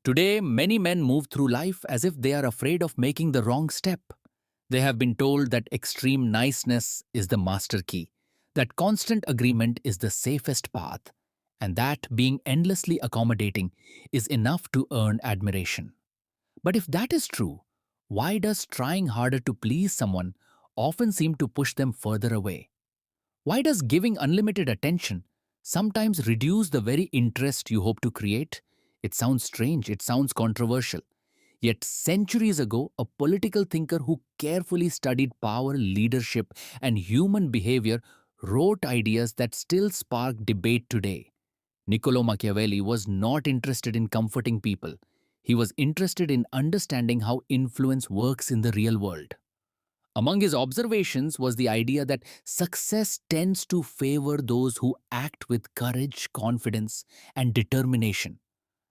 Today, many men move through life as if they are afraid of making the wrong step. They have been told that extreme niceness is the master key, that constant agreement is the safest path, and that being endlessly accommodating is enough to earn admiration. But if that is true, why does trying harder to please someone often seem to push them further away? Why does giving unlimited attention sometimes reduce the very interest you hope to create? It sounds strange, it sounds controversial. Yet, centuries ago, a political thinker who carefully studied power, leadership, and human behavior wrote ideas that still spark debate today. Niccolò Machiavelli was not interested in comforting people. He was interested in understanding how influence works in the real world. Among his observations was the idea that success tends to favor those who act with courage, confidence, and determination,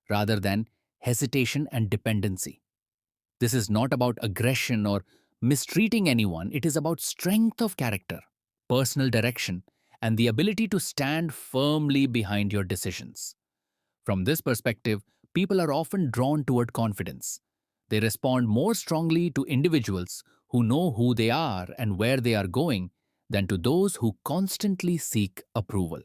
rather than hesitation and dependency. This is not about aggression or mistreating anyone, it is about strength of character, personal direction, and the ability to stand firmly behind your decisions. From this perspective, people are often drawn toward confidence. They respond more strongly to individuals who know who they are and where they are going than to those who constantly seek approval.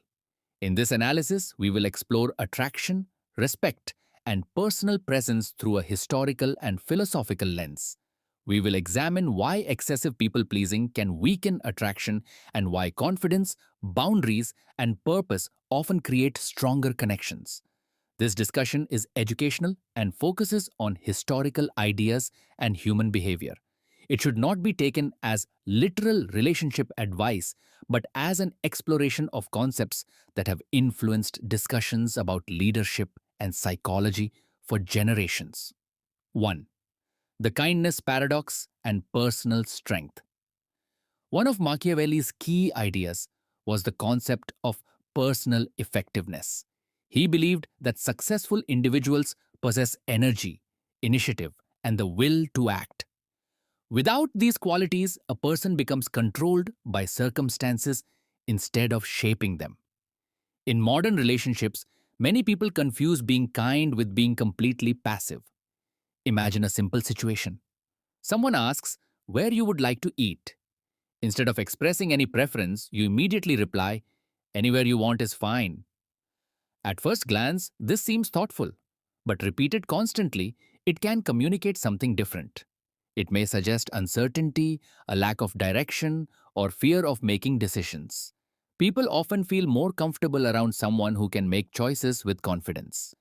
In this analysis, we will explore attraction, respect, and personal presence through a historical and philosophical lens. We will examine why excessive people pleasing can weaken attraction and why confidence, boundaries, and purpose often create stronger connections. This discussion is educational and focuses on historical ideas and human behavior. It should not be taken as literal relationship advice, but as an exploration of concepts that have influenced discussions about leadership and psychology for generations. 1. The kindness paradox and personal strength. One of Machiavelli's key ideas was the concept of personal effectiveness. He believed that successful individuals possess energy, initiative, and the will to act. Without these qualities, a person becomes controlled by circumstances instead of shaping them. In modern relationships, many people confuse being kind with being completely passive. Imagine a simple situation. Someone asks where you would like to eat. Instead of expressing any preference, you immediately reply, "Anywhere you want is fine." At first glance, this seems thoughtful, but repeated constantly, it can communicate something different. It may suggest uncertainty, a lack of direction, or fear of making decisions. People often feel more comfortable around someone who can make choices with confidence.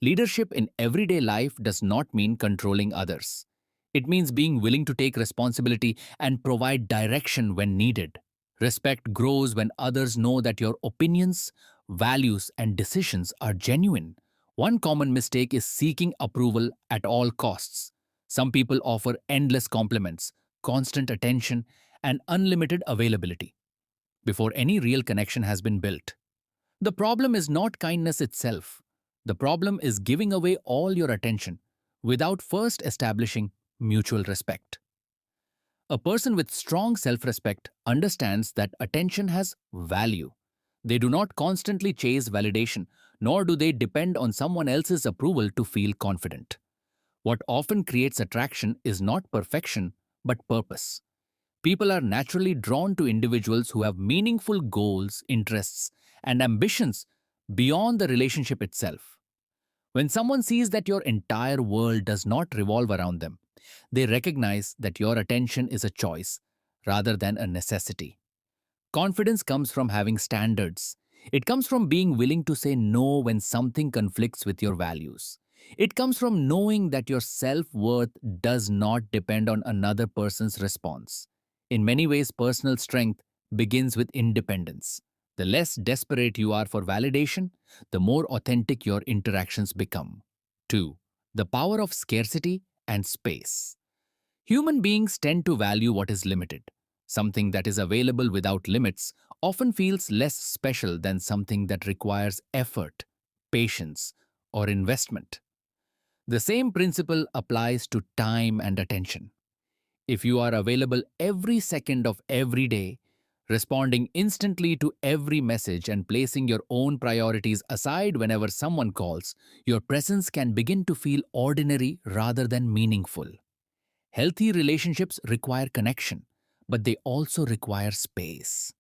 Leadership in everyday life does not mean controlling others. It means being willing to take responsibility and provide direction when needed. Respect grows when others know that your opinions, values, and decisions are genuine. One common mistake is seeking approval at all costs. Some people offer endless compliments, constant attention, and unlimited availability before any real connection has been built. The problem is not kindness itself. The problem is giving away all your attention without first establishing mutual respect. A person with strong self respect understands that attention has value. They do not constantly chase validation, nor do they depend on someone else's approval to feel confident. What often creates attraction is not perfection, but purpose. People are naturally drawn to individuals who have meaningful goals, interests, and ambitions beyond the relationship itself. When someone sees that your entire world does not revolve around them, they recognize that your attention is a choice rather than a necessity. Confidence comes from having standards. It comes from being willing to say no when something conflicts with your values. It comes from knowing that your self worth does not depend on another person's response. In many ways, personal strength begins with independence. The less desperate you are for validation, the more authentic your interactions become. 2. The power of scarcity and space. Human beings tend to value what is limited. Something that is available without limits often feels less special than something that requires effort, patience, or investment. The same principle applies to time and attention. If you are available every second of every day, Responding instantly to every message and placing your own priorities aside whenever someone calls, your presence can begin to feel ordinary rather than meaningful. Healthy relationships require connection, but they also require space.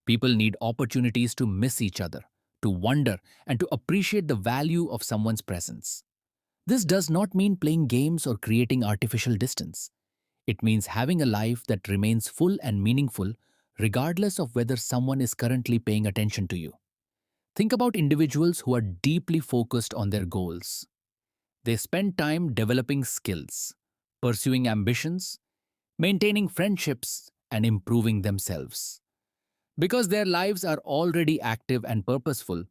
People need opportunities to miss each other, to wonder, and to appreciate the value of someone's presence. This does not mean playing games or creating artificial distance. It means having a life that remains full and meaningful, regardless of whether someone is currently paying attention to you. Think about individuals who are deeply focused on their goals. They spend time developing skills, pursuing ambitions, maintaining friendships, and improving themselves. Because their lives are already active and purposeful,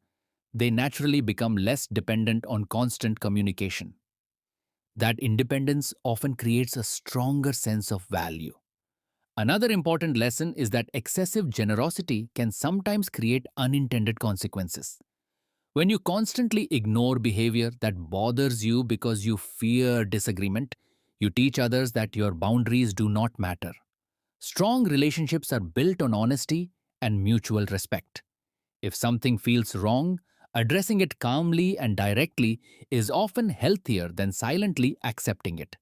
they naturally become less dependent on constant communication. That independence often creates a stronger sense of value. Another important lesson is that excessive generosity can sometimes create unintended consequences. When you constantly ignore behavior that bothers you because you fear disagreement, you teach others that your boundaries do not matter. Strong relationships are built on honesty and mutual respect. If something feels wrong, addressing it calmly and directly is often healthier than silently accepting it.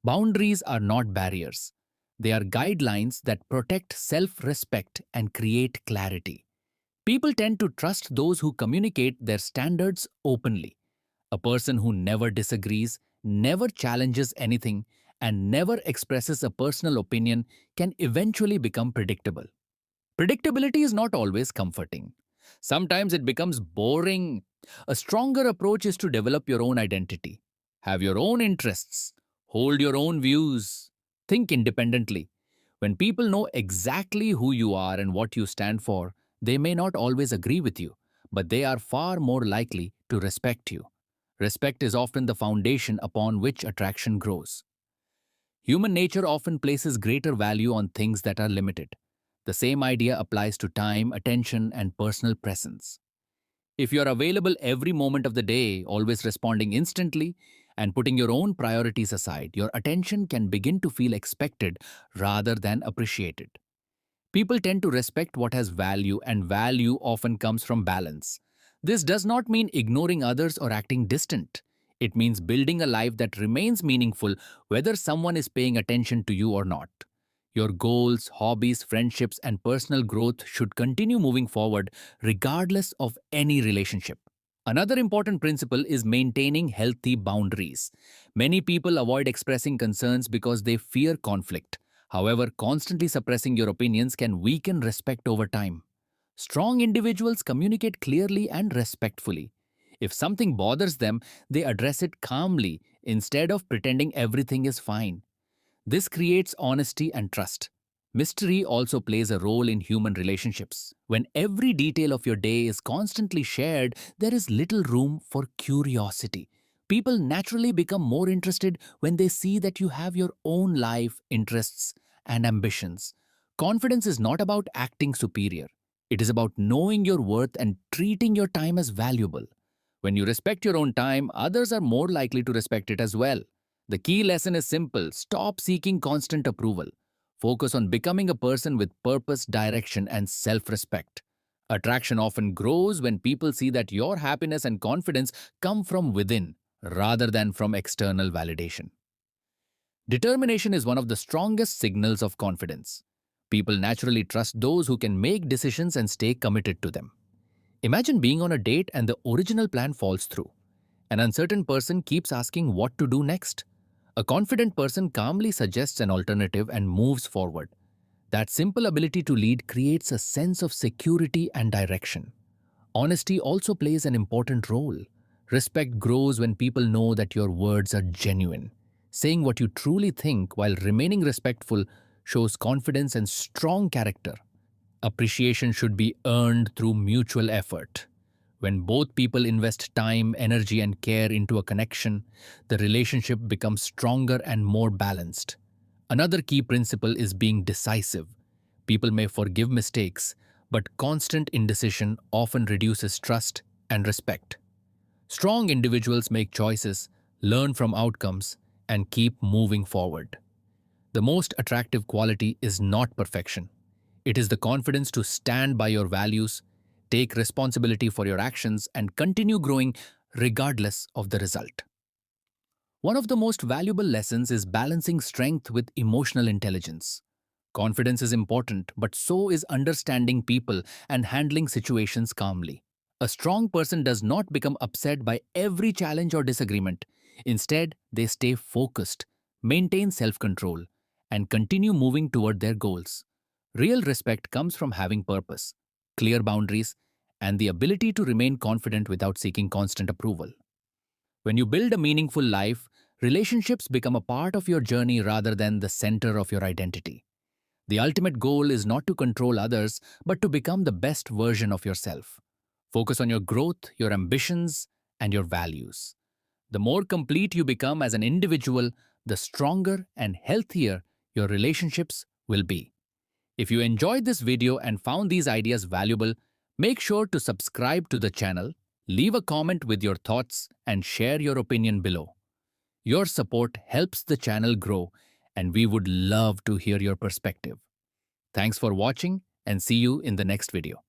Boundaries are not barriers. They are guidelines that protect self respect and create clarity. People tend to trust those who communicate their standards openly. A person who never disagrees, never challenges anything, and never expresses a personal opinion can eventually become predictable. Predictability is not always comforting. Sometimes it becomes boring. A stronger approach is to develop your own identity, have your own interests, hold your own views, think independently. When people know exactly who you are and what you stand for, they may not always agree with you, but they are far more likely to respect you. Respect is often the foundation upon which attraction grows. Human nature often places greater value on things that are limited. The same idea applies to time, attention, and personal presence. If you are available every moment of the day, always responding instantly, and putting your own priorities aside, your attention can begin to feel expected rather than appreciated. People tend to respect what has value, and value often comes from balance. This does not mean ignoring others or acting distant. It means building a life that remains meaningful whether someone is paying attention to you or not. Your goals, hobbies, friendships, and personal growth should continue moving forward regardless of any relationship. Another important principle is maintaining healthy boundaries. Many people avoid expressing concerns because they fear conflict. However, constantly suppressing your opinions can weaken respect over time. Strong individuals communicate clearly and respectfully. If something bothers them, they address it calmly instead of pretending everything is fine. This creates honesty and trust. Mystery also plays a role in human relationships. When every detail of your day is constantly shared, there is little room for curiosity. People naturally become more interested when they see that you have your own life, interests, and ambitions. Confidence is not about acting superior. It is about knowing your worth and treating your time as valuable. When you respect your own time, others are more likely to respect it as well. The key lesson is simple: stop seeking constant approval. Focus on becoming a person with purpose, direction, and self respect. Attraction often grows when people see that your happiness and confidence come from within rather than from external validation. Determination is one of the strongest signals of confidence. People naturally trust those who can make decisions and stay committed to them. Imagine being on a date and the original plan falls through. An uncertain person keeps asking what to do next. A confident person calmly suggests an alternative and moves forward. That simple ability to lead creates a sense of security and direction. Honesty also plays an important role. Respect grows when people know that your words are genuine. Saying what you truly think while remaining respectful shows confidence and strong character. Appreciation should be earned through mutual effort. When both people invest time, energy, and care into a connection, the relationship becomes stronger and more balanced. Another key principle is being decisive. People may forgive mistakes, but constant indecision often reduces trust and respect. Strong individuals make choices, learn from outcomes, and keep moving forward. The most attractive quality is not perfection. It is the confidence to stand by your values, take responsibility for your actions, and continue growing regardless of the result. One of the most valuable lessons is balancing strength with emotional intelligence. Confidence is important, but so is understanding people and handling situations calmly. A strong person does not become upset by every challenge or disagreement. Instead, they stay focused, maintain self control, and continue moving toward their goals. Real respect comes from having purpose, clear boundaries, and the ability to remain confident without seeking constant approval. When you build a meaningful life, relationships become a part of your journey rather than the center of your identity. The ultimate goal is not to control others, but to become the best version of yourself. Focus on your growth, your ambitions, and your values. The more complete you become as an individual, the stronger and healthier your relationships will be. If you enjoyed this video and found these ideas valuable, make sure to subscribe to the channel, leave a comment with your thoughts, and share your opinion below. Your support helps the channel grow, and we would love to hear your perspective. Thanks for watching and see you in the next video.